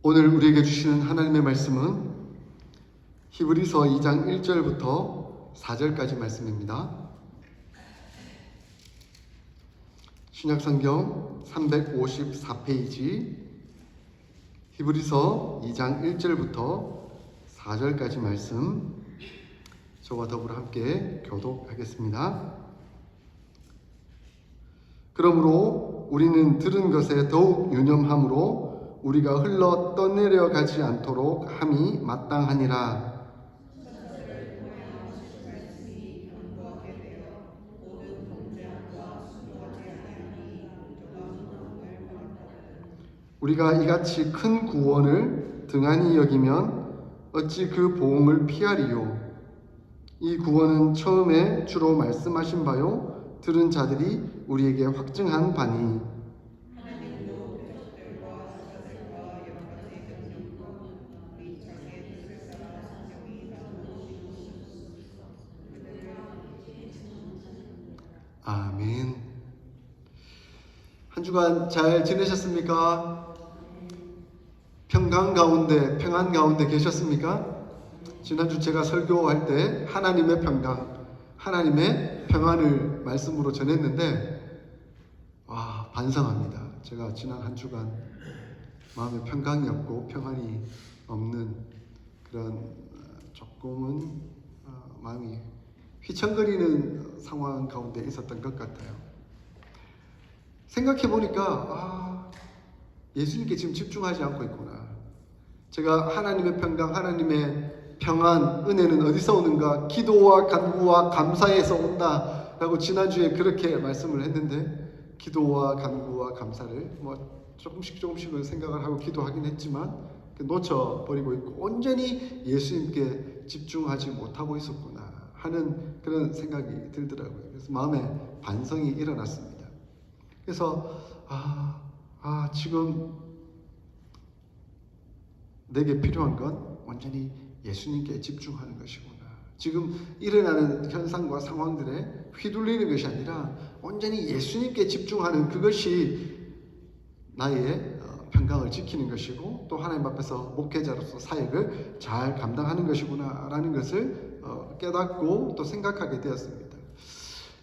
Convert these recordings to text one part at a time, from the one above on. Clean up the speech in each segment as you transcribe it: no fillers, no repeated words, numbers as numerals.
오늘 우리에게 주시는 하나님의 말씀은 히브리서 2장 1절부터 4절까지 말씀입니다. 신약성경 354페이지 히브리서 2장 1절부터 4절까지 말씀 저와 더불어 함께 교독하겠습니다. 그러므로 우리는 들은 것에 더욱 유념함으로 우리가 흘러 떠내려가지 않도록 함이 마땅하니라. 우리가 이같이 큰 구원을 등한히 여기면 어찌 그 보응을 피하리요. 이 구원은 처음에 주로 말씀하신 바요 들은 자들이 우리에게 확증한 바니 아멘. 한 주간 잘 지내셨습니까? 평강 가운데, 평안 가운데 계셨습니까? 지난주 제가 설교할 때 하나님의 평강, 하나님의 평안을 말씀으로 전했는데 반성합니다. 제가 지난 한 주간 마음에 평강이 없고 평안이 없는 그런 조금은 마음이 휘청거리는 상황 가운데 있었던 것 같아요. 생각해 보니까 예수님께 지금 집중하지 않고 있구나. 제가 하나님의 평강, 하나님의 평안, 은혜는 어디서 오는가? 기도와 간구와 감사에서 온다라고 지난주에 그렇게 말씀을 했는데 기도와 간구와 감사를 조금씩은 생각을 하고 기도하긴 했지만 놓쳐버리고 있고 온전히 예수님께 집중하지 못하고 있었구나 하는 그런 생각이 들더라고요. 그래서 마음에 반성이 일어났습니다. 그래서 지금 내게 필요한 건 완전히 예수님께 집중하는 것이구나. 지금 일어나는 현상과 상황들에 휘둘리는 것이 아니라 온전히 예수님께 집중하는 그것이 나의 평강을 지키는 것이고 또 하나님 앞에서 목회자로서 사역을 잘 감당하는 것이구나 라는 것을 깨닫고 또 생각하게 되었습니다.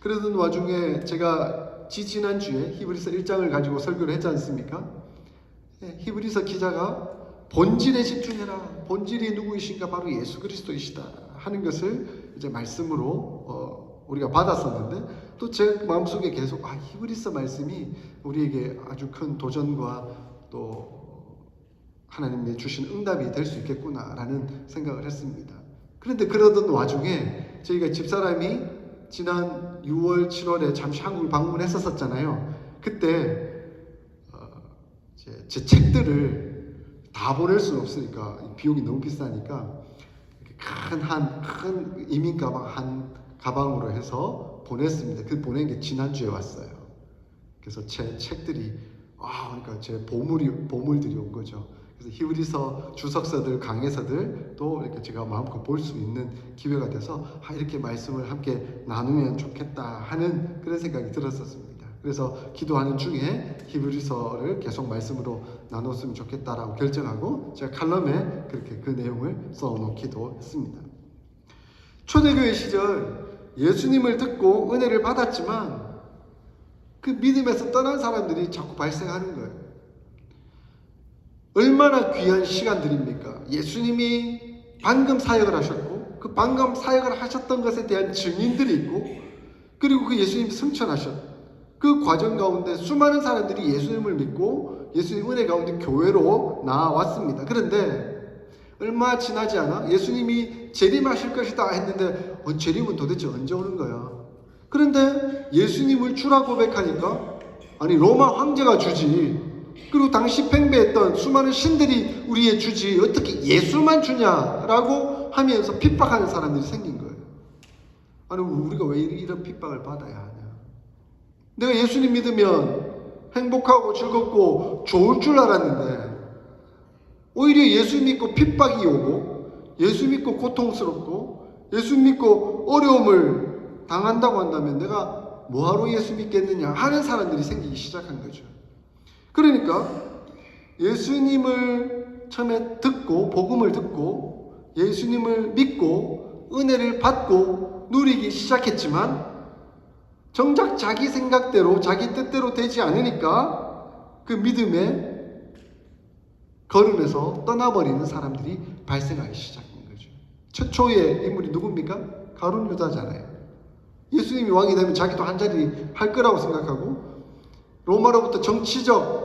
그러던 와중에 제가 지난주에 히브리서 1장을 가지고 설교를 했지 않습니까? 히브리서 기자가 본질에 집중해라. 본질이 누구이신가? 바로 예수 그리스도이시다 하는 것을 이제 말씀으로 우리가 받았었는데 또 제 마음속에 계속 히브리서 말씀이 우리에게 아주 큰 도전과 또 하나님의 주신 응답이 될 수 있겠구나라는 생각을 했습니다. 그런데 그러던 와중에 저희가 집사람이 지난 6월, 7월에 잠시 한국을 방문했었잖아요. 그때 제 책들을 다 보낼 수는 없으니까 비용이 너무 비싸니까 큰 이민 가방 한 가방으로 해서 보냈습니다. 그 보낸 게 지난주에 왔어요. 그래서 제 책들이 그러니까 제 보물들이 온 거죠. 그래서 히브리서 주석서들, 강해서들 또 이렇게 제가 마음껏 볼 수 있는 기회가 돼서 이렇게 말씀을 함께 나누면 좋겠다 하는 그런 생각이 들었었습니다. 그래서 기도하는 중에 히브리서를 계속 말씀으로 나눴으면 좋겠다라고 결정하고 제가 칼럼에 그렇게 그 내용을 써놓기도 했습니다. 초대교회 시절 예수님을 듣고 은혜를 받았지만 그 믿음에서 떠난 사람들이 자꾸 발생하는 거예요. 얼마나 귀한 시간들입니까? 예수님이 방금 사역을 하셨고 그 방금 사역을 하셨던 것에 대한 증인들이 있고 그리고 그 예수님이 승천하셨고 그 과정 가운데 수많은 사람들이 예수님을 믿고 예수님 은혜 가운데 교회로 나왔습니다. 그런데 얼마 지나지 않아 예수님이 재림하실 것이다 했는데 재림은 도대체 언제 오는 거야? 그런데 예수님을 주라 고백하니까 로마 황제가 주지 그리고 당시 팽배했던 수많은 신들이 우리의 주지 어떻게 예수만 주냐라고 하면서 핍박하는 사람들이 생긴 거예요. 우리가 왜 이런 핍박을 받아야 하냐? 내가 예수님 믿으면 행복하고 즐겁고 좋을 줄 알았는데 오히려 예수 믿고 핍박이 오고 예수 믿고 고통스럽고 예수 믿고 어려움을 당한다고 한다면 내가 뭐하러 예수 믿겠느냐 하는 사람들이 생기기 시작한 거죠. 그러니까 예수님을 처음에 듣고 복음을 듣고 예수님을 믿고 은혜를 받고 누리기 시작했지만 정작 자기 생각대로 자기 뜻대로 되지 않으니까 그 믿음의 걸음에서 떠나버리는 사람들이 발생하기 시작한 거죠. 최초의 인물이 누굽니까? 가룟 유다잖아요. 예수님이 왕이 되면 자기도 한 자리 할 거라고 생각하고 로마로부터 정치적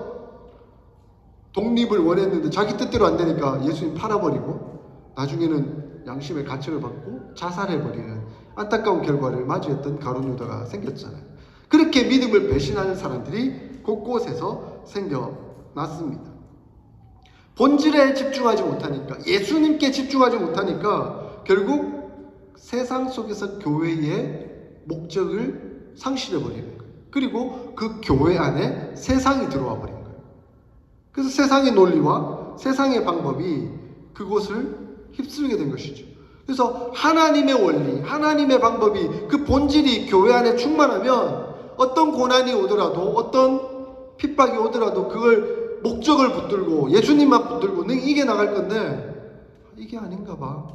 독립을 원했는데 자기 뜻대로 안 되니까 예수님 팔아버리고 나중에는 양심의 가책을 받고 자살해버리는 안타까운 결과를 마주했던 가룟 유다가 생겼잖아요. 그렇게 믿음을 배신하는 사람들이 곳곳에서 생겨났습니다. 본질에 집중하지 못하니까, 예수님께 집중하지 못하니까 결국 세상 속에서 교회의 목적을 상실해버리는 거예요. 그리고 그 교회 안에 세상이 들어와 버린 거예요. 그래서 세상의 논리와 세상의 방법이 그곳을 휩쓸게 된 것이죠. 그래서 하나님의 원리, 하나님의 방법이 그 본질이 교회 안에 충만하면 어떤 고난이 오더라도 어떤 핍박이 오더라도 그걸 목적을 붙들고 예수님만 붙들고 이겨나갈 건데 이게 아닌가 봐.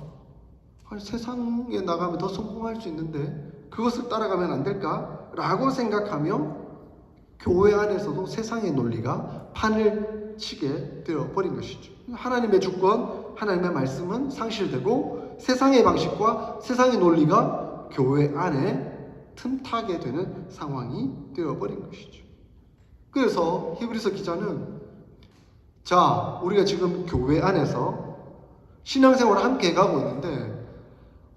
아니, 세상에 나가면 더 성공할 수 있는데 그것을 따라가면 안 될까? 라고 생각하며 교회 안에서도 세상의 논리가 판을 치게 되어버린 것이죠. 하나님의 주권, 하나님의 말씀은 상실되고 세상의 방식과 세상의 논리가 교회 안에 틈타게 되는 상황이 되어버린 것이죠. 그래서 히브리서 기자는 자, 우리가 지금 교회 안에서 신앙생활을 함께 가고 있는데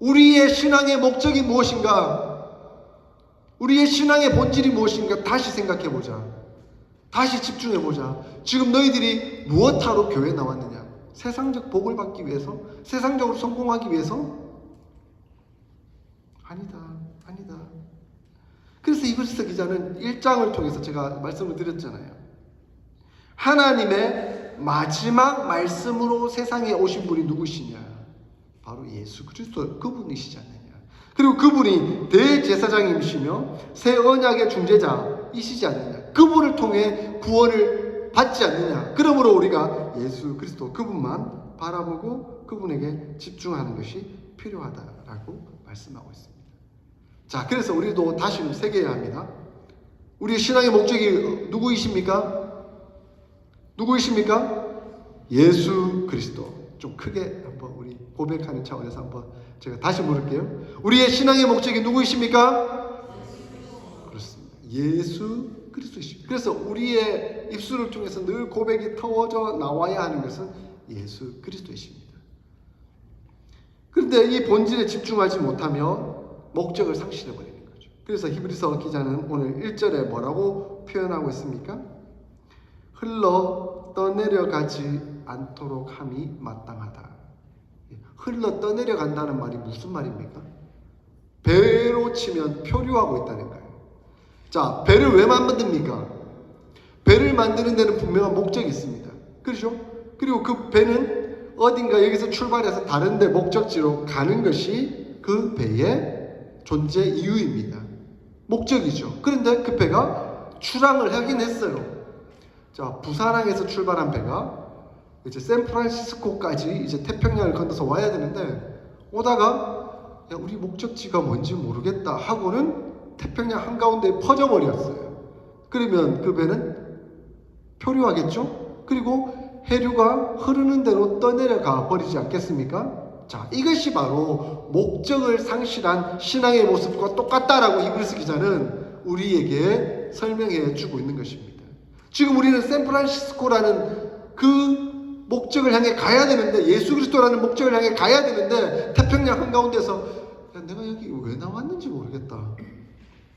우리의 신앙의 목적이 무엇인가? 우리의 신앙의 본질이 무엇인가? 다시 생각해보자. 다시 집중해보자. 지금 너희들이 무엇하러 교회에 나왔느냐? 세상적 복을 받기 위해서? 세상적으로 성공하기 위해서? 아니다. 그래서 히브리서 기자는 1장을 통해서 제가 말씀을 드렸잖아요. 하나님의 마지막 말씀으로 세상에 오신 분이 누구시냐? 바로 예수 그리스도 그분이시지 않느냐? 그리고 그분이 대제사장이시며 새 언약의 중재자이시지 않느냐? 그분을 통해 구원을 받지 않느냐? 그러므로 우리가 예수 그리스도 그분만 바라보고 그분에게 집중하는 것이 필요하다라고 말씀하고 있습니다. 자, 그래서 우리도 다시는 새겨야 합니다. 우리의 신앙의 목적이 누구이십니까? 예수 그리스도. 좀 크게 한번 우리 고백하는 차원에서 한번 제가 다시 물을게요. 우리의 신앙의 목적이 누구이십니까? 그렇습니다. 예수 그리스도이십니다. 그래서 우리의 입술을 통해서 늘 고백이 터져 나와야 하는 것은 예수 그리스도이십니다. 그런데 이 본질에 집중하지 못하면 목적을 상실해버리는 거죠. 그래서 히브리서 기자는 오늘 1절에 뭐라고 표현하고 있습니까? 흘러 떠내려가지 않도록 함이 마땅하다. 흘러 떠내려간다는 말이 무슨 말입니까? 배로 치면 표류하고 있다는 거예요. 자, 배를 왜 만듭니까? 배를 만드는 데는 분명한 목적이 있습니다. 그렇죠? 그리고 그 배는 어딘가 여기서 출발해서 다른 데 목적지로 가는 것이 그 배의 존재 이유입니다. 목적이죠. 그런데 그 배가 출항을 하긴 했어요. 자, 부산항에서 출발한 배가 이제 샌프란시스코까지 이제 태평양을 건너서 와야 되는데 오다가 야, 우리 목적지가 뭔지 모르겠다 하고는 태평양 한가운데에 퍼져버렸어요. 그러면 그 배는 표류하겠죠? 그리고 해류가 흐르는 대로 떠내려가 버리지 않겠습니까? 자, 이것이 바로 목적을 상실한 신앙의 모습과 똑같다라고 히브리서 기자는 우리에게 설명해 주고 있는 것입니다. 지금 우리는 샌프란시스코라는 그 목적을 향해 가야 되는데, 예수 그리스도라는 목적을 향해 가야 되는데 태평양 한가운데서 야, 내가 여기 왜 나왔는지 모르겠다.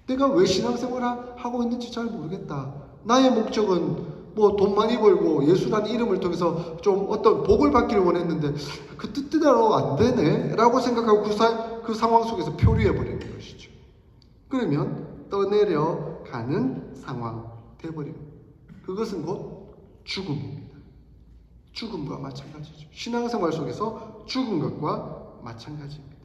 내가 왜 신앙생활을 하고 있는지 잘 모르겠다. 나의 목적은 뭐 돈 많이 벌고 예수라는 이름을 통해서 좀 어떤 복을 받기를 원했는데 그 뜻대로 안 되네 라고 생각하고 그 상황 속에서 표류해 버리는 것이죠. 그러면 떠내려가는 상황 되어버리는 거예요. 그것은 곧 죽음입니다. 죽음과 마찬가지죠. 신앙생활 속에서 죽은 것과 마찬가지입니다.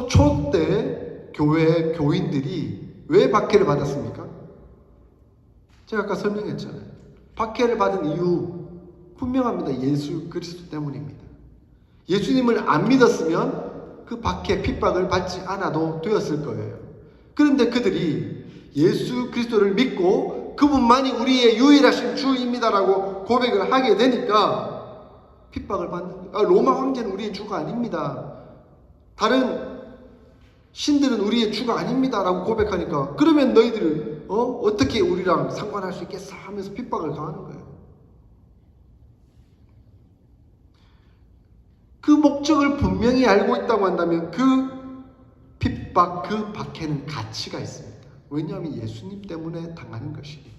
초대 교회 교인들이 왜 박해를 받았습니까? 제가 아까 설명했잖아요. 박해를 받은 이유 분명합니다. 예수 그리스도 때문입니다. 예수님을 안 믿었으면 그 박해 핍박을 받지 않아도 되었을 거예요. 그런데 그들이 예수 그리스도를 믿고 그분만이 우리의 유일하신 주입니다라고 고백을 하게 되니까 핍박을 받는 거예요. 로마 황제는 우리의 주가 아닙니다. 다른 신들은 우리의 주가 아닙니다라고 고백하니까 그러면 너희들은 어떻게 우리랑 상관할 수 있겠어 하면서 핍박을 가하는 거예요. 그 목적을 분명히 알고 있다고 한다면 그 핍박, 그 박해는 가치가 있습니다. 왜냐하면 예수님 때문에 당하는 것이니까.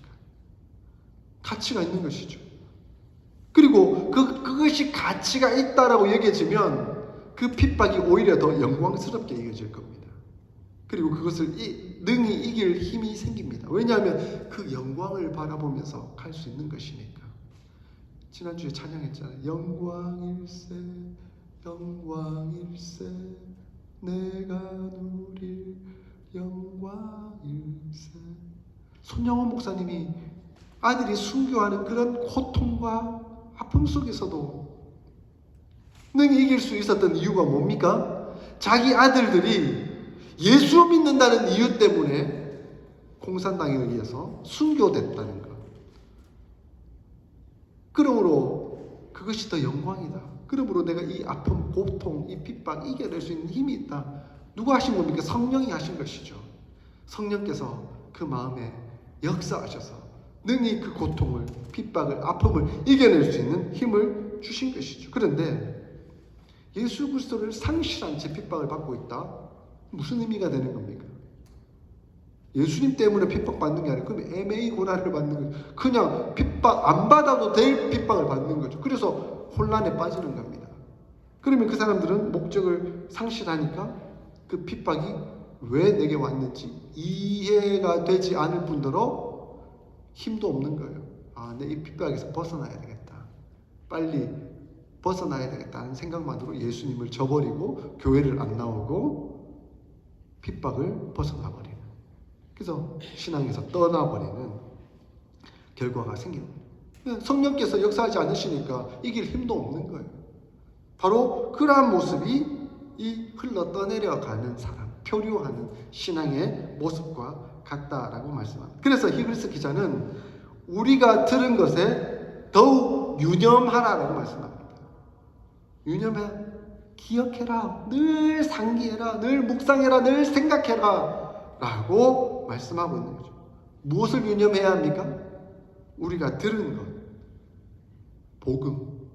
가치가 있는 것이죠. 그리고 그것이 가치가 있다라고 여겨지면 그 핍박이 오히려 더 영광스럽게 여겨질 겁니다. 그리고 그것을 능히 이길 힘이 생깁니다. 왜냐하면 그 영광을 바라보면서 갈 수 있는 것이니까. 지난주에 찬양했잖아요. 영광일세 영광일세 내가 누릴 영광일세. 손영원 목사님이 아들이 순교하는 그런 고통과 아픔 속에서도 능히 이길 수 있었던 이유가 뭡니까? 자기 아들들이 예수 믿는다는 이유 때문에 공산당에 의해서 순교됐다는 것. 그러므로 그것이 더 영광이다. 그러므로 내가 이 아픔, 고통, 이 핍박 이겨낼 수 있는 힘이 있다. 누가 하신 겁니까? 성령이 하신 것이죠. 성령께서 그 마음에 역사하셔서 능히 그 고통을, 핍박을, 아픔을 이겨낼 수 있는 힘을 주신 것이죠. 그런데 예수 그리스도를 상실한 채 핍박을 받고 있다? 무슨 의미가 되는 겁니까? 예수님 때문에 핍박받는 게 아니고 그럼 애매히 고난을 받는 거죠. 그냥 핍박 안 받아도 될 핍박을 받는 거죠. 그래서 혼란에 빠지는 겁니다. 그러면 그 사람들은 목적을 상실하니까 그 핍박이 왜 내게 왔는지 이해가 되지 않을 뿐더러 힘도 없는 거예요. 내 이 핍박에서 벗어나야 되겠다. 빨리 벗어나야 되겠다는 생각만으로 예수님을 저버리고 교회를 안 나오고 핍박을 벗어나 버리는. 그래서 신앙에서 떠나버리는 결과가 생깁니다. 성령께서 역사하지 않으시니까 이길 힘도 없는 거예요. 바로 그러한 모습이 이 흘러 떠내려가는 사람, 표류하는 신앙의 모습과 같다라고 말씀합니다. 그래서 히브리서 기자는 우리가 들은 것에 더욱 유념하라라고 말씀합니다. 유념해, 기억해라, 늘 상기해라, 늘 묵상해라, 늘 생각해라 라고 말씀하고 있는 거죠. 무엇을 유념해야 합니까? 우리가 들은 것, 복음,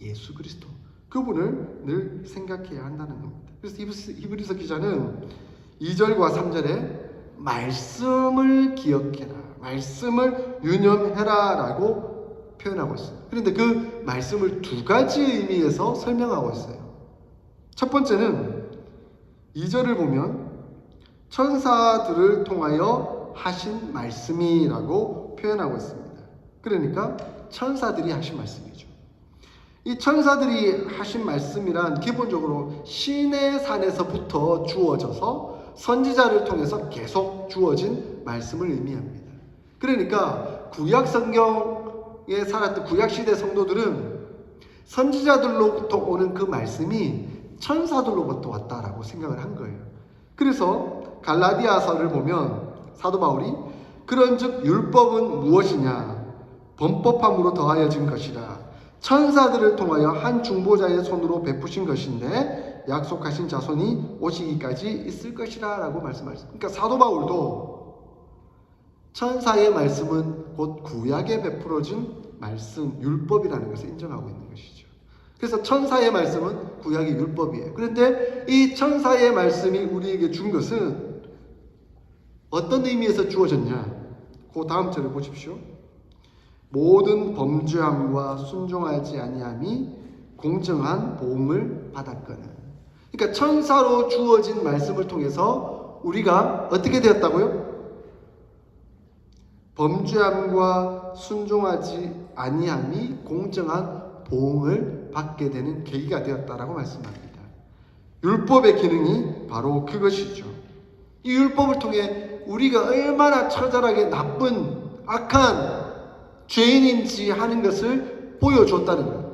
예수 그리스도, 그분을 늘 생각해야 한다는 겁니다. 그래서 히브리서 기자는 2절과 3절에 말씀을 기억해라, 말씀을 유념해라 라고 표현하고 있습니다. 그런데 그 말씀을 두 가지 의미에서 설명하고 있어요. 첫 번째는 2절을 보면 천사들을 통하여 하신 말씀이라고 표현하고 있습니다. 그러니까 천사들이 하신 말씀이죠. 이 천사들이 하신 말씀이란 기본적으로 신의 산에서부터 주어져서 선지자를 통해서 계속 주어진 말씀을 의미합니다. 그러니까 구약 성경에 살았던 구약시대 성도들은 선지자들로부터 오는 그 말씀이 천사들로부터 왔다라고 생각을 한 거예요. 그래서 갈라디아서를 보면 사도 바울이 그런즉 율법은 무엇이냐? 범법함으로 더하여진 것이라. 천사들을 통하여 한 중보자의 손으로 베푸신 것인데 약속하신 자손이 오시기까지 있을 것이라 라고 말씀하셨습니다. 그러니까 사도 바울도 천사의 말씀은 곧 구약에 베풀어진 말씀, 율법이라는 것을 인정하고 있는 것이죠. 그래서 천사의 말씀은 구약의 율법이에요. 그런데 이 천사의 말씀이 우리에게 준 것은 어떤 의미에서 주어졌냐? 그 다음 절을 보십시오. 모든 범죄함과 순종하지 아니함이 공정한 보응을 받았거늘. 그러니까 천사로 주어진 말씀을 통해서 우리가 어떻게 되었다고요? 범죄함과 순종하지 아니함이 공정한 보응을 받게 되는 계기가 되었다라고 말씀합니다. 율법의 기능이 바로 그것이죠. 이 율법을 통해 우리가 얼마나 처절하게 나쁜 악한 죄인인지 하는 것을 보여줬다는 거예요.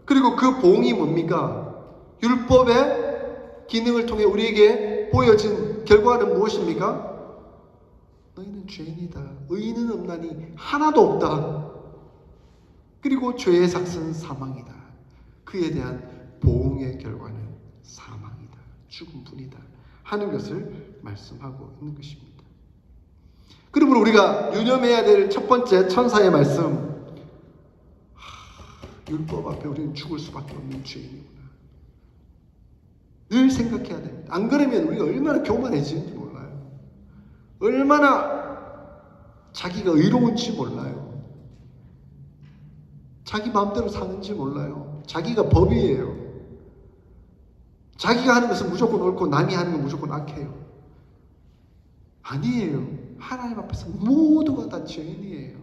그리고 그 보응이 뭡니까? 율법의 기능을 통해 우리에게 보여진 결과는 무엇입니까? 너희는 죄인이다. 의인은 없나니 하나도 없다. 그리고 죄의 삭은 사망이다. 그에 대한 보응의 결과는 사망이다. 죽음뿐이다. 하는 것을 말씀하고 있는 것입니다. 그러므로 우리가 유념해야 될 첫 번째 천사의 말씀, 율법 앞에 우리는 죽을 수밖에 없는 죄인이구나. 늘 생각해야 됩니다. 안 그러면 우리가 얼마나 교만해지는지 몰라요. 얼마나 자기가 의로운지 몰라요. 자기 마음대로 사는지 몰라요. 자기가 법이에요. 자기가 하는 것은 무조건 옳고 남이 하는 건 무조건 악해요. 아니에요. 하나님 앞에서 모두가 다 죄인이에요.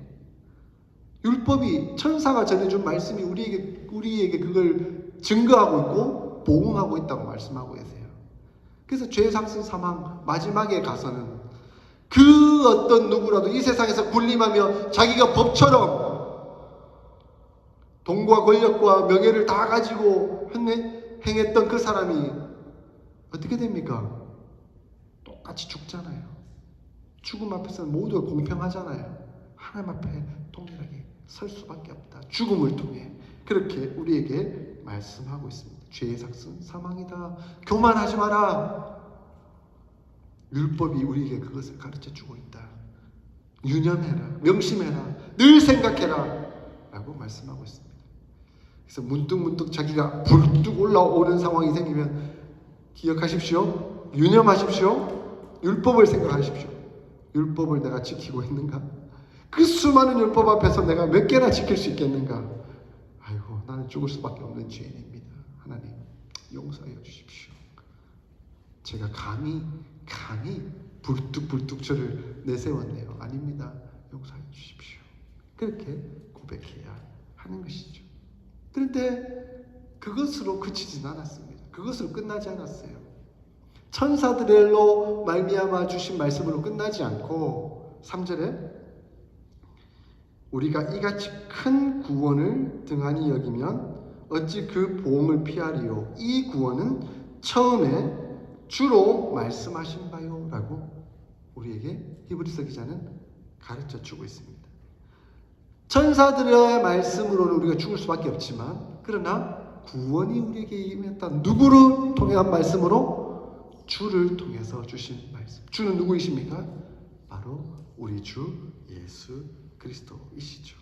율법이, 천사가 전해준 말씀이 우리에게 그걸 증거하고 있고 보응하고 있다고 말씀하고 계세요. 그래서 죄의 삭은 사망, 마지막에 가서는 그 어떤 누구라도 이 세상에서 군림하며 자기가 법처럼 돈과 권력과 명예를 다 가지고 행했던 그 사람이 어떻게 됩니까? 똑같이 죽잖아요. 죽음 앞에서는 모두가 공평하잖아요. 하나님 앞에 동일하게 설 수밖에 없다. 죽음을 통해 그렇게 우리에게 말씀하고 있습니다. 죄의 삭은 사망이다. 교만하지 마라. 율법이 우리에게 그것을 가르쳐주고 있다. 유념해라. 명심해라. 늘 생각해라. 라고 말씀하고 있습니다. 그래서 문득문득 자기가 불뚝 올라오는 상황이 생기면 기억하십시오. 유념하십시오. 율법을 생각하십시오. 율법을 내가 지키고 있는가? 그 수많은 율법 앞에서 내가 몇 개나 지킬 수 있겠는가? 아이고, 나는 죽을 수밖에 없는 죄인입니다. 하나님, 용서해 주십시오. 제가 감히 불뚝불뚝 저를 내세웠네요. 아닙니다. 용서해 주십시오. 그렇게 고백해야 하는 것이죠. 그런데 그것으로 그치진 않았습니다. 그것으로 끝나지 않았어요. 천사들로 말미암아 주신 말씀으로 끝나지 않고 3절에 우리가 이같이 큰 구원을 등한히 여기면 어찌 그 보응을 피하리요. 이 구원은 처음에 주로 말씀하신 바요 라고 우리에게 히브리서 기자는 가르쳐 주고 있습니다. 천사들의 말씀으로는 우리가 죽을 수밖에 없지만 그러나 구원이 우리에게 임했다. 누구를 통한 말씀으로? 주를 통해서 주신 말씀. 주는 누구이십니까? 바로 우리 주 예수 그리스도이시죠.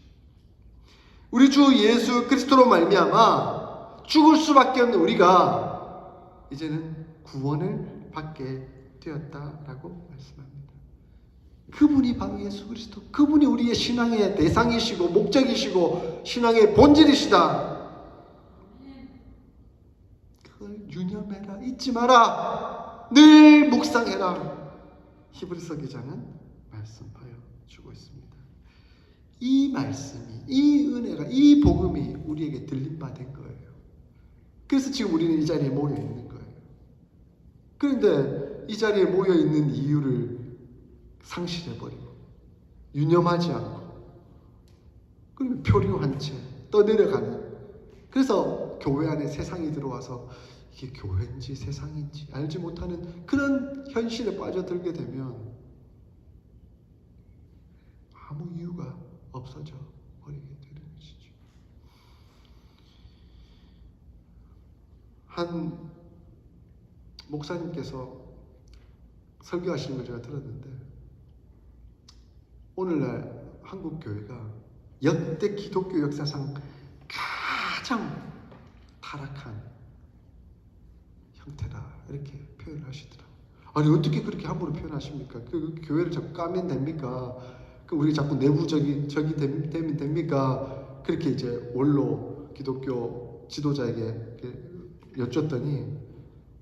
우리 주 예수 그리스도로 말미암아 죽을 수밖에 없는 우리가 이제는 구원을 받게 되었다라고 말씀합니다. 그분이 바로 예수 그리스도, 그분이 우리의 신앙의 대상이시고 목적이시고 신앙의 본질이시다. 그걸 유념해라, 잊지 마라, 늘 묵상해라. 히브리서 기자는 말씀하여 주고 있습니다. 이 말씀이, 이 은혜가, 이 복음이 우리에게 들림받은 거예요. 그래서 지금 우리는 이 자리에 모여 있는 거예요. 그런데 이 자리에 모여 있는 이유를 상실해버리고 유념하지 않고 그리고 표류한 채 떠내려가는, 그래서 교회 안에 세상이 들어와서 이게 교회인지 세상인지 알지 못하는 그런 현실에 빠져들게 되면 아무 이유가 없어져 버리게 되는 것이죠. 한 목사님께서 설교하시는 걸 제가 들었는데, 오늘날 한국 교회가 역대 기독교 역사상 가장 타락한 형태다, 이렇게 표현을 하시더라고요. 아니 어떻게 그렇게 함부로 표현하십니까? 그 교회를 자꾸 까면 됩니까? 우리 자꾸 내부적인 적이 되면 됩니까? 그렇게 이제 원로 기독교 지도자에게 여쭸더니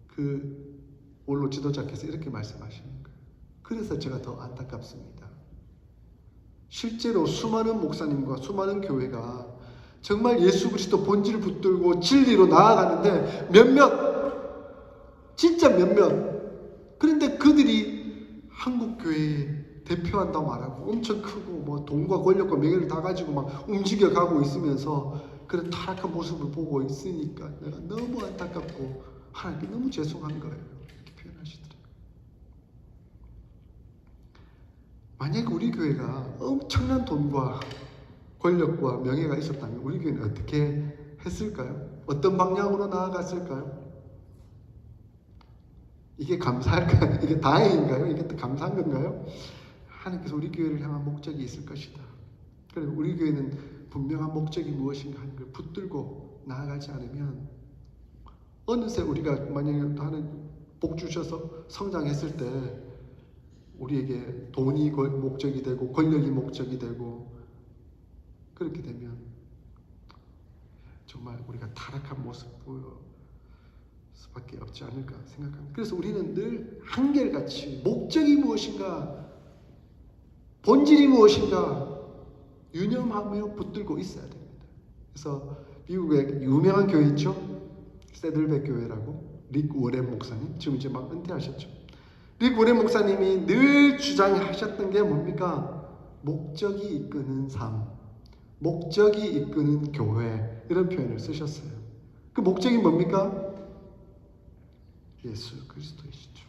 그 원로 지도자께서 이렇게 말씀하시는 거예요. 그래서 제가 더 안타깝습니다. 실제로 수많은 목사님과 수많은 교회가 정말 예수 그리스도 본질을 붙들고 진리로 나아가는데 진짜 몇몇, 그런데 그들이 한국 교회에 대표한다고 말하고 엄청 크고 뭐 돈과 권력과 명예를 다 가지고 막 움직여가고 있으면서 그런 타락한 모습을 보고 있으니까 내가 너무 안타깝고 하나님께 너무 죄송한 거예요. 이렇게 표현하시더라고요. 만약에 우리 교회가 엄청난 돈과 권력과 명예가 있었다면 우리 교회는 어떻게 했을까요? 어떤 방향으로 나아갔을까요? 이게 감사할까요? 이게 다행인가요? 이게 또 감사한 건가요? 하나님께서 우리 교회를 향한 목적이 있을 것이다. 그리고 우리 교회는 분명한 목적이 무엇인가 하는 걸 붙들고 나아가지 않으면 어느새 우리가 만약에 하나님 복 주셔서 성장했을 때 우리에게 돈이 목적이 되고 권력이 목적이 되고 그렇게 되면 정말 우리가 타락한 모습 보여 수밖에 없지 않을까 생각합니다. 그래서 우리는 늘 한결같이 목적이 무엇인가, 본질이 무엇인가 유념하며 붙들고 있어야 됩니다. 그래서 미국에 유명한 교회 있죠? 세들백 교회라고 릭 워렌 목사님, 지금 이제 막 은퇴하셨죠. 릭 워렌 목사님이 늘 주장하셨던 게 뭡니까? 목적이 이끄는 삶, 목적이 이끄는 교회, 이런 표현을 쓰셨어요. 그 목적이 뭡니까? 예수 그리스도이시죠.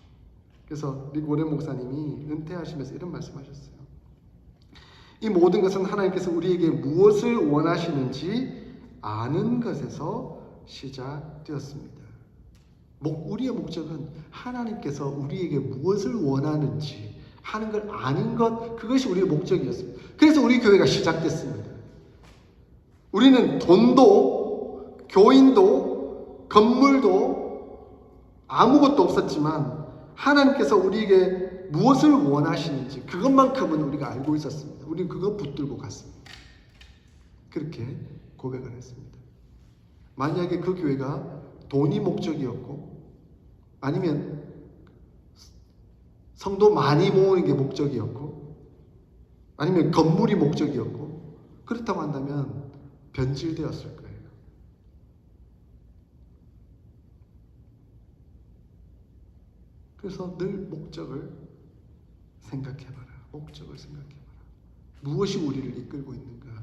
그래서 릭 워렌 목사님이 은퇴하시면서 이런 말씀하셨어요. 이 모든 것은 하나님께서 우리에게 무엇을 원하시는지 아는 것에서 시작되었습니다. 우리의 목적은 하나님께서 우리에게 무엇을 원하는지 하는 걸 아는 것, 그것이 우리의 목적이었습니다. 그래서 우리 교회가 시작됐습니다. 우리는 돈도, 교인도, 건물도 아무것도 없었지만 하나님께서 우리에게 무엇을 원하시는지 그것만큼은 우리가 알고 있었습니다. 우리는 그거 붙들고 갔습니다. 그렇게 고백을 했습니다. 만약에 그 교회가 돈이 목적이었고 아니면 성도 많이 모으는 게 목적이었고 아니면 건물이 목적이었고 그렇다고 한다면 변질되었을 거예요. 그래서 늘 목적을 생각해봐라. 목적을 생각해봐라. 무엇이 우리를 이끌고 있는가?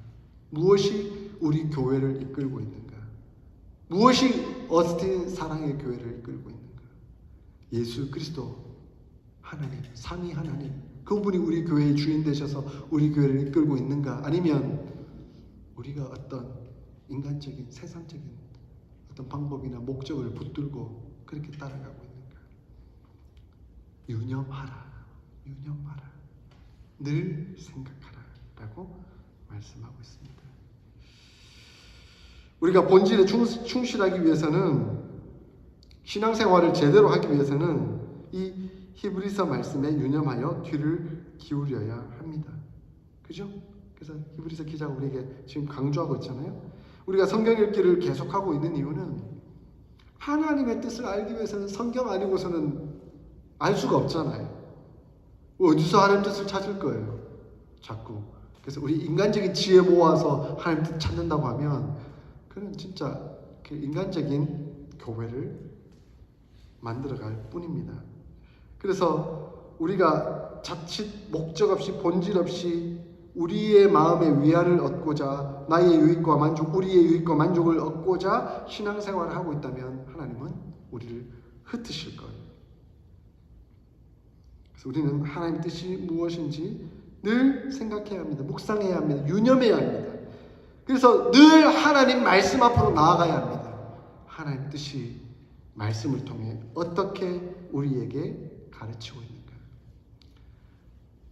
무엇이 우리 교회를 이끌고 있는가? 무엇이 어스틴 사랑의 교회를 이끌고 있는가? 예수 그리스도 하나님, 삼위 하나님, 그분이 우리 교회의 주인 되셔서 우리 교회를 이끌고 있는가? 아니면 우리가 어떤 인간적인, 세상적인 어떤 방법이나 목적을 붙들고 그렇게 따라가고 있는가? 유념하라. 유념하라. 늘 생각하라. 라고 말씀하고 있습니다. 우리가 본질에 충실하기 위해서는, 신앙생활을 제대로 하기 위해서는 이 히브리서 말씀에 유념하여 귀를 기울여야 합니다. 그죠? 그래서 히브리서 기자가 우리에게 지금 강조하고 있잖아요. 우리가 성경 읽기를 계속하고 있는 이유는 하나님의 뜻을 알기 위해서는 성경 아니고서는 알 수가 없잖아요. 어디서 하나님 뜻을 찾을 거예요? 자꾸. 그래서 우리 인간적인 지혜 모아서 하나님 뜻 찾는다고 하면 그는 진짜 인간적인 교회를 만들어갈 뿐입니다. 그래서 우리가 자칫 목적 없이 본질 없이 우리의 마음의 위안을 얻고자 나의 유익과 만족, 우리의 유익과 만족을 얻고자 신앙생활을 하고 있다면 하나님은 우리를 흩으실 거예요. 그래서 우리는 하나님의 뜻이 무엇인지 늘 생각해야 합니다. 묵상해야 합니다. 유념해야 합니다. 그래서 늘 하나님 말씀 앞으로 나아가야 합니다. 하나님 뜻이 말씀을 통해 어떻게 우리에게 가르치고 있는가.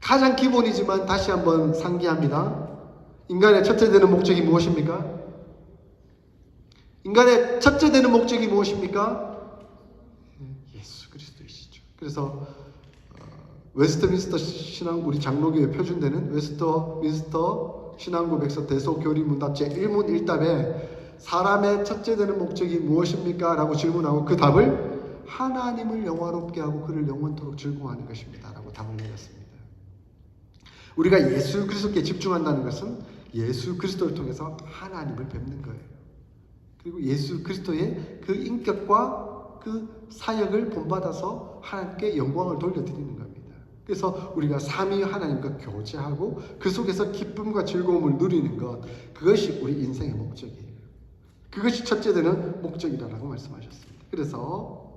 가장 기본이지만 다시 한번 상기합니다. 인간의 첫째 되는 목적이 무엇입니까? 인간의 첫째 되는 목적이 무엇입니까? 예수 그리스도이시죠. 그래서 웨스트민스터 신앙, 우리 장로교회 표준되는 웨스트민스터 신앙고백서 대소교리문답 제1문 1답에 사람의 첫째 되는 목적이 무엇입니까? 라고 질문하고 그 답을 하나님을 영화롭게 하고 그를 영원토록 즐거워하는 것입니다. 라고 답을 내렸습니다. 우리가 예수 그리스도께 집중한다는 것은 예수 그리스도를 통해서 하나님을 뵙는 거예요. 그리고 예수 그리스도의 그 인격과 그 사역을 본받아서 하나님께 영광을 돌려드리는 겁니다. 그래서 우리가 삼위 하나님과 교제하고 그 속에서 기쁨과 즐거움을 누리는 것, 그것이 우리 인생의 목적이에요. 그것이 첫째 되는 목적이라고 말씀하셨습니다. 그래서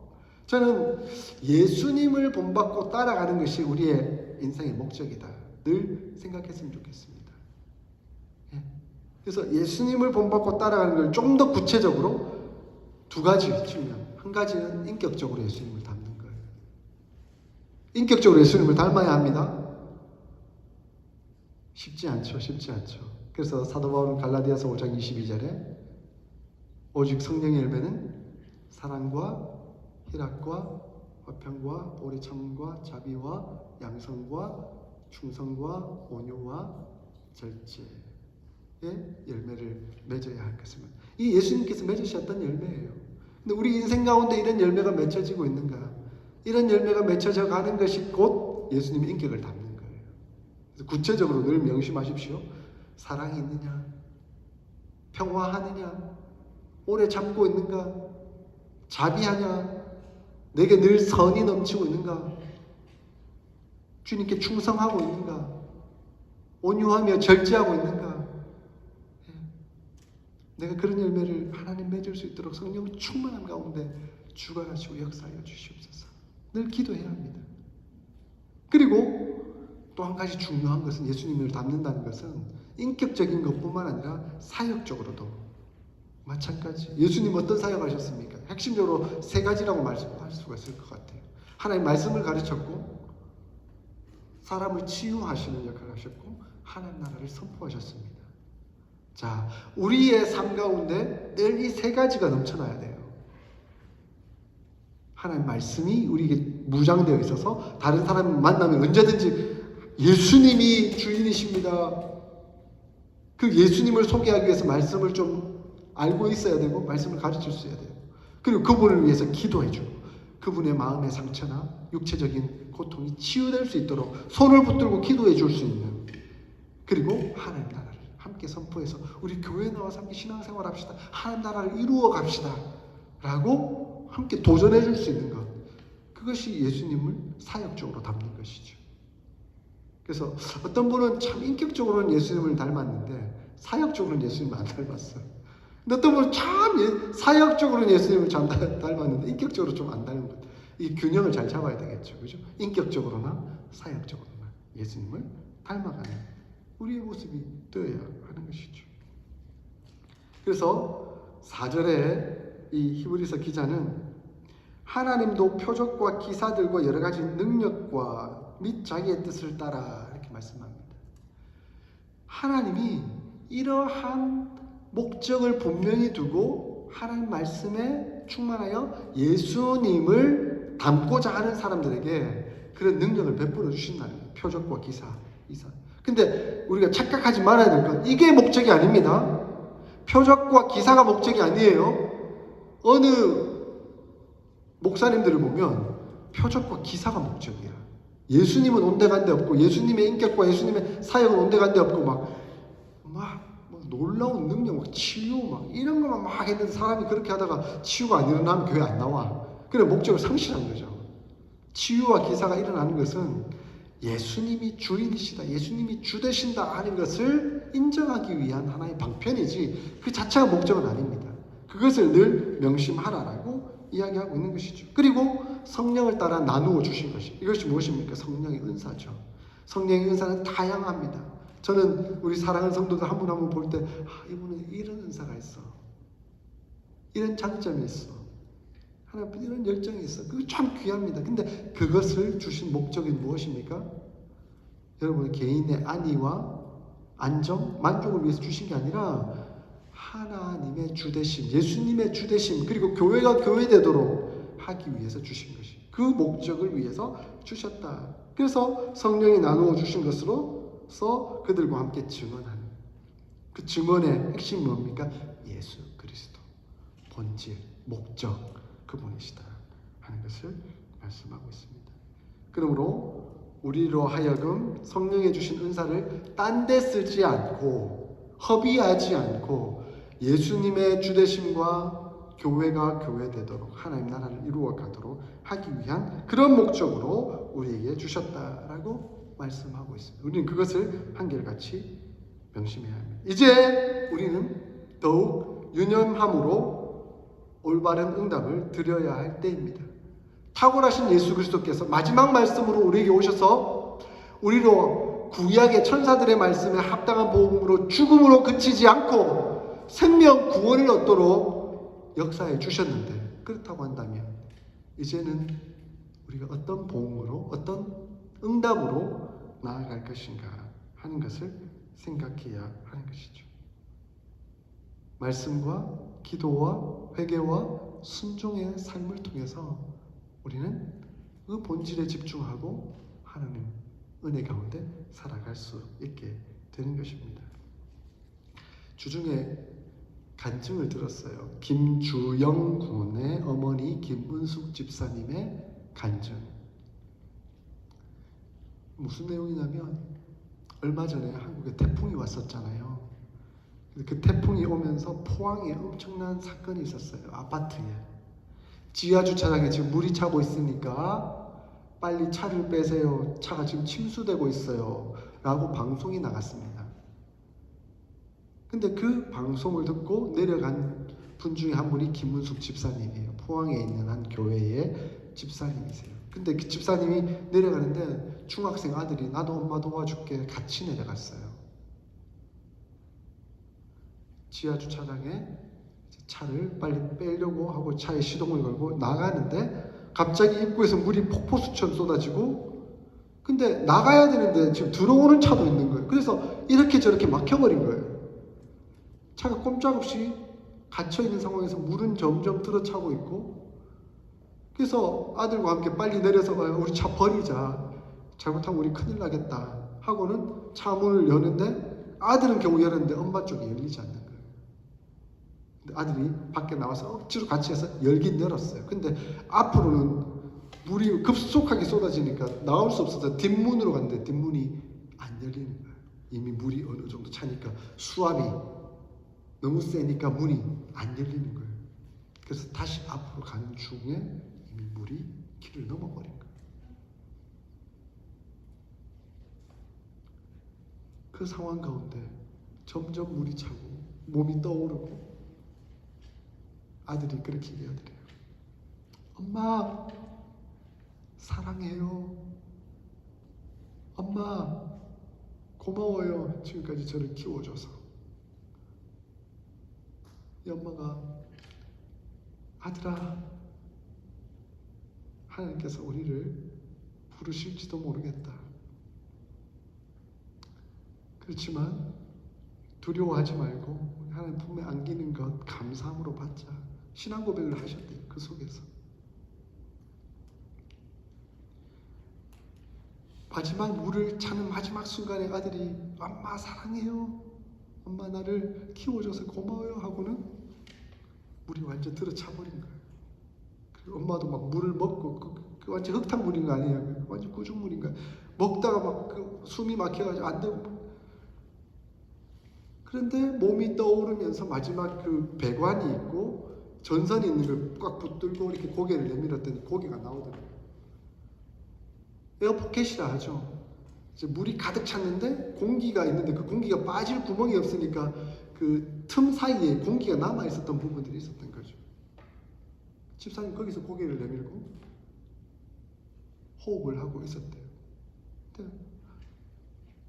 저는 예수님을 본받고 따라가는 것이 우리의 인생의 목적이다. 늘 생각했으면 좋겠습니다. 그래서 예수님을 본받고 따라가는 걸 좀 더 구체적으로 두 가지 측면. 한 가지는 인격적으로 예수님을 닮는 거예요. 인격적으로 예수님을 닮아야 합니다. 쉽지 않죠. 그래서 사도 바울은 갈라디아서 5장 22절에 오직 성령의 열매는 사랑과 희락과 화평과 오래 참음과 자비와 양성과 충성과 온유와 절제의 열매를 맺어야 할 것입니다. 이 예수님께서 맺으셨던 열매예요. 근데 우리 인생 가운데 이런 열매가 맺혀지고 있는가? 이런 열매가 맺혀져 가는 것이 곧 예수님의 인격을 담는 거예요. 그래서 구체적으로 늘 명심하십시오. 사랑이 있느냐? 평화하느냐? 오래 참고 있는가? 자비하냐? 내게 늘 선이 넘치고 있는가? 주님께 충성하고 있는가? 온유하며 절제하고 있는가? 내가 그런 열매를 하나님 맺을 수 있도록 성령 충만한 가운데 주가 가시고 역사하여 주시옵소서. 늘 기도해야 합니다. 그리고 또 한 가지 중요한 것은 예수님을 닮는다는 것은 인격적인 것뿐만 아니라 사역적으로도 마찬가지. 예수님 어떤 사역하셨습니까? 핵심적으로 세 가지라고 말씀할 수가 있을 것 같아요. 하나님 말씀을 가르쳤고, 사람을 치유하시는 역할을 하셨고, 하나님 나라를 선포하셨습니다. 자, 우리의 삶 가운데 늘 이 세 가지가 넘쳐나야 돼요. 하나님 말씀이 우리에게 무장되어 있어서 다른 사람 만나면 언제든지 예수님이 주인이십니다. 그 예수님을 소개하기 위해서 말씀을 좀 알고 있어야 되고 말씀을 가르칠 수 있어야 돼요. 그리고 그분을 위해서 기도해주고 그분의 마음의 상처나 육체적인 고통이 치유될 수 있도록 손을 붙들고 기도해 줄 수 있는, 그리고 하나님 나라를 함께 선포해서 우리 교회에 나와서 함께 신앙생활 합시다. 하나님 나라를 이루어 갑시다. 라고 함께 도전해 줄 수 있는 것. 그것이 예수님을 사역적으로 담는 것이죠. 그래서 어떤 분은 참 인격적으로는 예수님을 닮았는데 사역적으로는 예수님을 안 닮았어요. 근데 어떤 분은 참 사역적으로는 예수님을 참 닮았는데 인격적으로 좀 안 닮은 것. 이 균형을 잘 잡아야 되겠죠. 그죠? 인격적으로나 사역적으로나 예수님을 닮아가는 우리의 모습이 되어야 하는 것이죠. 그래서 4절에 이 히브리서 기자는 하나님도 표적과 기사들과 여러 가지 능력과 및 자기의 뜻을 따라 이렇게 말씀합니다. 하나님이 이러한 목적을 분명히 두고 하나님 말씀에 충만하여 예수님을 닮고자 하는 사람들에게 그런 능력을 베풀어 주신다는 거예요. 표적과 기사. 근데 우리가 착각하지 말아야 될 건 이게 목적이 아닙니다. 표적과 기사가 목적이 아니에요. 어느 목사님들을 보면 표적과 기사가 목적이야. 예수님은 온데간데 없고 예수님의 인격과 예수님의 사역은 온데간데 없고 막 놀라운 능력, 막 치유 막 이런 것만 막 했는데 사람이 그렇게 하다가 치유가 안 일어나면 교회 안 나와. 그래 목적을 상실한 거죠. 치유와 기사가 일어나는 것은 예수님이 주인이시다, 예수님이 주 되신다 하는 것을 인정하기 위한 하나의 방편이지 그 자체가 목적은 아닙니다. 그것을 늘 명심하라라고 이야기하고 있는 것이죠. 그리고 성령을 따라 나누어 주신 것이, 이것이 무엇입니까? 성령의 은사죠. 성령의 은사는 다양합니다. 저는 우리 사랑하는 성도들 한 분 한 분 볼 때 이분은 이런 은사가 있어, 이런 장점이 있어, 하나님 이런 열정이 있어. 그거 참 귀합니다. 근데 그것을 주신 목적이 무엇입니까? 여러분의 개인의 안위와 안정, 만족을 위해서 주신 게 아니라 하나님의 주되심, 예수님의 주되심, 그리고 교회가 교회되도록 하기 위해서 주신 것이, 그 목적을 위해서 주셨다. 그래서 성령이 나누어 주신 것으로서 그들과 함께 증언하는, 그 증언의 핵심이 뭡니까? 예수 그리스도, 본질, 목적, 그분이시다 하는 것을 말씀하고 있습니다. 그러므로 우리로 하여금 성령이 주신 은사를 딴 데 쓰지 않고 허비하지 않고 예수님의 주되심과 교회가 교회되도록 하나님 나라를 이루어 가도록 하기 위한 그런 목적으로 우리에게 주셨다라고 말씀하고 있습니다. 우리는 그것을 한결같이 명심해야 합니다. 이제 우리는 더욱 유념함으로 올바른 응답을 드려야 할 때입니다. 탁월하신 예수 그리스도께서 마지막 말씀으로 우리에게 오셔서 우리로 구약의 천사들의 말씀에 합당한 복음으로 죽음으로 그치지 않고 생명 구원을 얻도록 역사해 주셨는데, 그렇다고 한다면 이제는 우리가 어떤 복음으로, 어떤 응답으로 나아갈 것인가 하는 것을 생각해야 하는 것이죠. 말씀과 기도와 회개와 순종의 삶을 통해서 우리는 그 본질에 집중하고 하나님 은혜 가운데 살아갈 수 있게 되는 것입니다. 주중에 간증을 들었어요. 김주영 군의 어머니 김은숙 집사님의 간증. 무슨 내용이냐면, 얼마 전에 한국에 태풍이 왔었잖아요. 그 태풍이 오면서 포항에 엄청난 사건이 있었어요. 아파트에. 지하 주차장에 지금 물이 차고 있으니까 빨리 차를 빼세요. 차가 지금 침수되고 있어요. 라고 방송이 나갔습니다. 근데 그 방송을 듣고 내려간 분 중에 한 분이 김문숙 집사님이에요. 포항에 있는 한 교회의 집사님이세요. 근데 그 집사님이 내려가는데 중학생 아들이 나도 엄마 도와줄게 같이 내려갔어요. 지하 주차장에 차를 빨리 빼려고 하고 차에 시동을 걸고 나가는데 갑자기 입구에서 물이 폭포수처럼 쏟아지고, 근데 나가야 되는데 지금 들어오는 차도 있는 거예요. 그래서 이렇게 저렇게 막혀버린 거예요. 차가 꼼짝없이 갇혀있는 상황에서 물은 점점 들어차고 있고, 그래서 아들과 함께 빨리 내려서 우리 차 버리자, 잘못하면 우리 큰일 나겠다 하고는 차 문을 여는데 아들은 겨우 열었는데 엄마 쪽이 열리지 않는 거예요. 근데 아들이 밖에 나와서 억지로 같이 해서 열긴 열었어요. 근데 앞으로는 물이 급속하게 쏟아지니까 나올 수 없어서 뒷문으로 갔는데 뒷문이 안 열리는 거예요. 이미 물이 어느 정도 차니까 수압이 너무 세니까 문이 안 열리는 거예요. 그래서 다시 앞으로 가는 중에 이미 물이 길을 넘어버린 거예요. 그 상황 가운데 점점 물이 차고 몸이 떠오르고 아들이 그렇게 얘기하더래요. 엄마 사랑해요. 엄마 고마워요. 지금까지 저를 키워줘서. 이 엄마가 아들아, 하나님께서 우리를 부르실지도 모르겠다. 그렇지만 두려워하지 말고 하나님 품에 안기는 것 감사함으로 받자. 신앙 고백을 하셨대요. 그 속에서. 마지막 물을 차는 마지막 순간에 아들이 엄마 사랑해요. 엄마 나를 키워줘서 고마워요 하고는 물이 완전 들어차 버린 거예요. 그리고 엄마도 막 물을 먹고 그 완전 흙탕물인 거 아니에요. 완전 구중물인 거예요. 먹다가 막 그 숨이 막혀가지고 안 되고. 그런데 몸이 떠오르면서 마지막 그 배관이 있고 전선이 있는 걸 꽉 붙들고 이렇게 고개를 내밀었더니 고개가 나오더라고요. 에어포켓이라 하죠. 이제 물이 가득 찼는데 공기가 있는데 그 공기가 빠질 구멍이 없으니까 그 틈 사이에 공기가 남아 있었던 부분들이 있었던 거죠. 집사님 거기서 고개를 내밀고 호흡을 하고 있었대요. 근데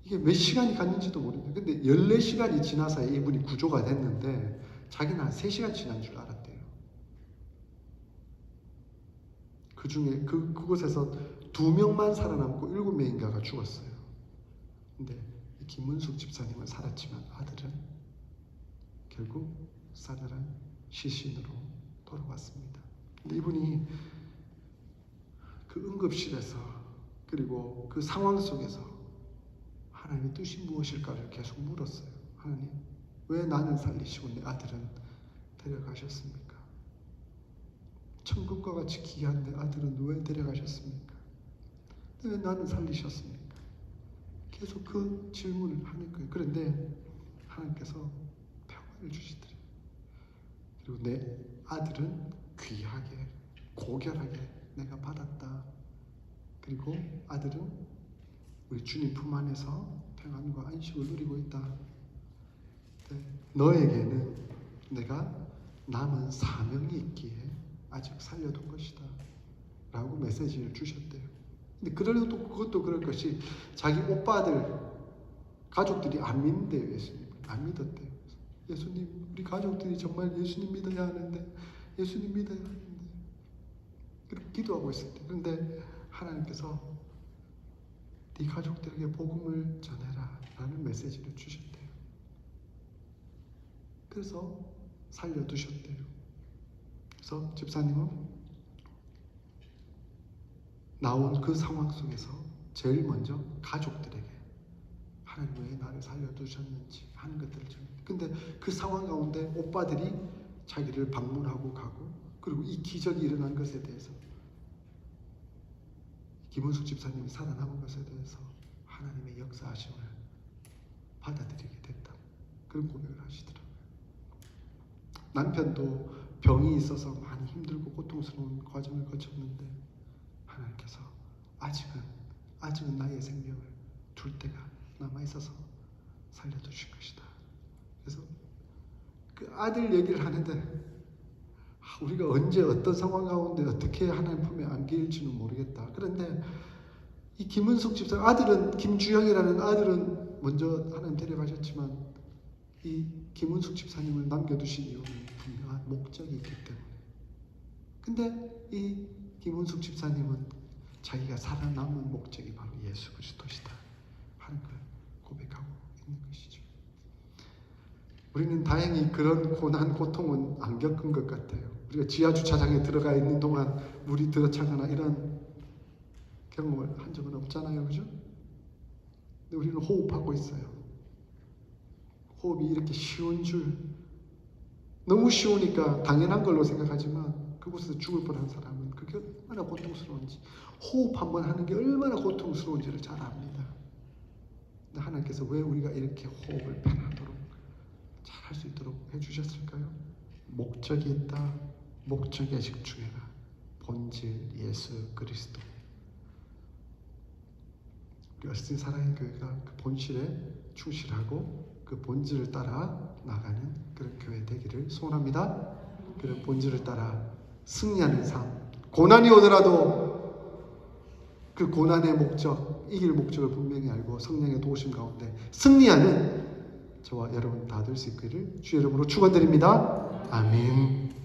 이게 몇 시간이 갔는지도 모르겠는데, 근데 14시간이 지나서 이분이 구조가 됐는데 자기는 한 3시간 지난 줄 알았대요. 그 중에 그곳에서 2명만 살아남고 7명인가가 죽었어요. 근데 김문숙 집사님은 살았지만 아들은 결국 싸늘한 시신으로 돌아왔습니다. 근데 이분이 그 응급실에서 그리고 그 상황 속에서 하나님의 뜻이 무엇일까를 계속 물었어요. 하나님, 왜 나는 살리시고 내 아들은 데려가셨습니까? 천국과 같이 귀한 내 아들은 왜 데려가셨습니까? 왜 나는 살리셨습니까? 계속 그 질문을 하는 거예요. 그런데 하나님께서 평안을 주시더래요. 그리고 내 아들은 귀하게 고결하게 내가 받았다. 그리고 아들은 우리 주님 품 안에서 평안과 안식을 누리고 있다. 너에게는 내가 남은 사명이 있기에 아직 살려둔 것이다 라고 메시지를 주셨대요. 근데 그래도 그것도 그럴 것이 자기 오빠들 가족들이 안 믿는데요. 예수님 안 믿었대요. 예수님, 우리 가족들이 정말 예수님 믿어야 하는데, 예수님 믿어야 하는데 그렇게 기도하고 있을 때, 그런데 하나님께서 네 가족들에게 복음을 전해라 라는 메시지를 주셨대요. 그래서 살려두셨대요. 그래서 집사님은 나온 그 상황 속에서 제일 먼저 가족들에게 하나님 왜 나를 살려두셨는지 하는 것들을 전해요. 근데 그 상황 가운데 오빠들이 자기를 방문하고 가고, 그리고 이 기적이 일어난 것에 대해서, 김은숙 집사님이 살아남은 것에 대해서 하나님의 역사하심을 받아들이게 됐다, 그런 고백을 하시더라고요. 남편도 병이 있어서 많이 힘들고 고통스러운 과정을 거쳤는데 하나님께서 아직은 나의 생명을 둘 때가 남아있어서 살려두신 것이다. 그래서 그 아들 얘기를 하는데 우리가 언제 어떤 상황 가운데 어떻게 하나님 품에 안길지는 모르겠다. 그런데 이 김은숙 집사 아들은, 김주영이라는 아들은 먼저 하나님 데려가셨지만 이 김은숙 집사님을 남겨두신 이유는 분명한 목적이 있기 때문에. 근데 이 김은숙 집사님은 자기가 살아남은 목적이 바로 예수 그리스도시다 하는 걸 고백하고 있는 것이죠. 우리는 다행히 그런 고난, 고통은 안 겪은 것 같아요. 우리가 지하 주차장에 들어가 있는 동안 물이 들어차거나 이런 경험을 한 적은 없잖아요, 그죠? 근데 우리는 호흡하고 있어요. 호흡이 이렇게 쉬운 줄, 너무 쉬우니까 당연한 걸로 생각하지만 그곳에서 죽을 뻔한 사람은 그게 얼마나 고통스러운지, 호흡 한번 하는 게 얼마나 고통스러운지를 잘 압니다. 근데 하나님께서 왜 우리가 이렇게 호흡을 편하도록 잘 할 수 있도록 해주셨을까요? 목적이 있다. 목적에 집중해라. 본질 예수 그리스도. 우리 어스틴 사랑의 교회가 그 본질에 충실하고 그 본질을 따라 나가는 그런 교회 되기를 소원합니다. 그런 본질을 따라 승리하는 삶. 고난이 오더라도 그 고난의 목적, 이길 목적을 분명히 알고 성령의 도우심 가운데 승리하는 저와 여러분 다 될 수 있기를 주의 이름으로 축원드립니다. 아멘.